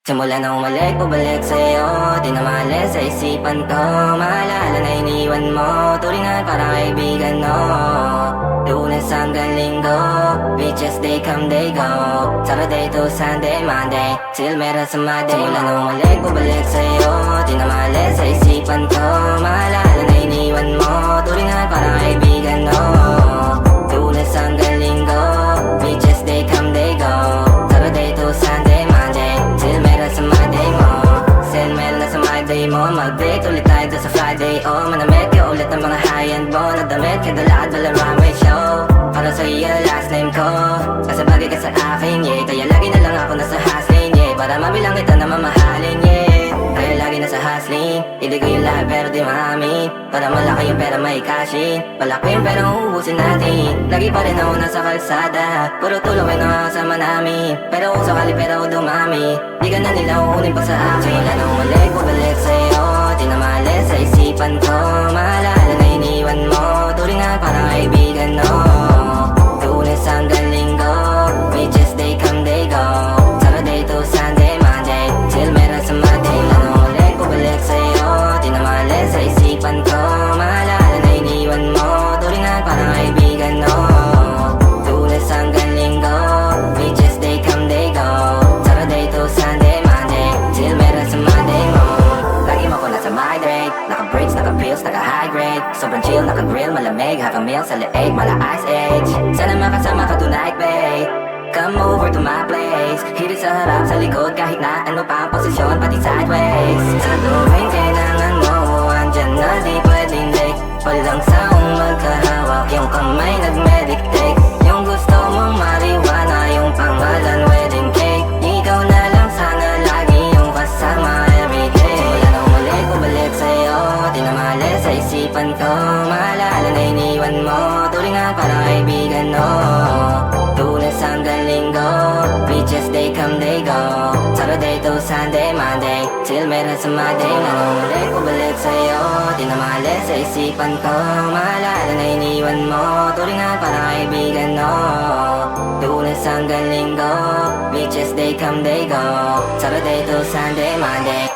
Simula nang umalik, bumalik sa'yo, di na maalis sa isipan ko. Maalala na iniwan mo, turingan parang kaibigan, no. Lunes hanggang linggo, beaches day come day go. Saturday to Sunday, Monday, till meron sa Monday. Simula nang umalik, bumalik sa'yo, di na maalis sa isipan ko. Maalala na iniwan mo, turingan parang kaibigan, no. Lunes hanggang linggo, beaches day come day go. Saturday to Sunday, Monday, till meron sa Monday mo. Send meron na sa Monday mo, mag-date ulit tayo doon sa Friday. Oh, manamit ka ulit ng mga high-end mo. Nadamit ka dalakad wala runway show. Para sa iyo last name ko, kasi bagay ka sa akin, yeah. Kaya lagi na lang ako nasa hustling, yeah. Para mabilang kita na mamahalin, yeah. Kaya lagi nasa hustling, hindi ko yung lahat pero di maamin. Para malaki yung pera may cashin, malaki yung pera uubusin natin. Lagi pa rin ako nasa kalsada, puro tulong ay nakakasama namin. Pero kung sakali pera ko dumami, di ka na nila uunin pa sa akin. Wala nang umalik, bumalik sa'yo, di na maalis sa isipan ko. Maalala na iniwan mo, turingan parang kaibigan, no. Lunes hanggang linggo, beaches day come day go. Saturday to Sunday, Monday, till meron sa Monday. Wala nang umalik, bumalik sa'yo, di na maalis sa isipan ko. Maalala na iniwan mo, turingan parang kaibigan, no. Lunes hanggang linggo, beaches day come day go. Saturday to Sunday, Monday, till meron sa Monday mo. Lagi mo ko nasa migrate, naka-breaks, naka-pills, naka-high grade. Sobrang chill, naka-grill, malamig, half a meal sa leeg, mala ice age. Sana makasama ka tonight, babe. Come over to my place, hirit sa harap, sa likod, kahit na ano pa ang posisyon, pati sideways. Sa tuwing kailangan mo, andyan na di pwedeng late. Walang saong magkahawak, yung kamay nag-meditate. Yung gusto mong marijuana, yung pangalan wedding cake. Ikaw na lang sana lagi yung kasama everyday. Wala nang umalik, bumalik sa'yo, di na maalis sa isipan ko. Maalala na iniwan mo, turingan parang kaibigan, no. Lunes hanggang linggo, beaches day come day go. Saturday to Sunday, Monday, till meron sa Monday. Wala nang umalik, bumalik sa'yo, di na maalis sa isipan ko. Maalala na iniwan mo, turingan parang kaibigan, no. Lunes hanggang linggo, beaches day come day go. Saturday to Sunday, Monday,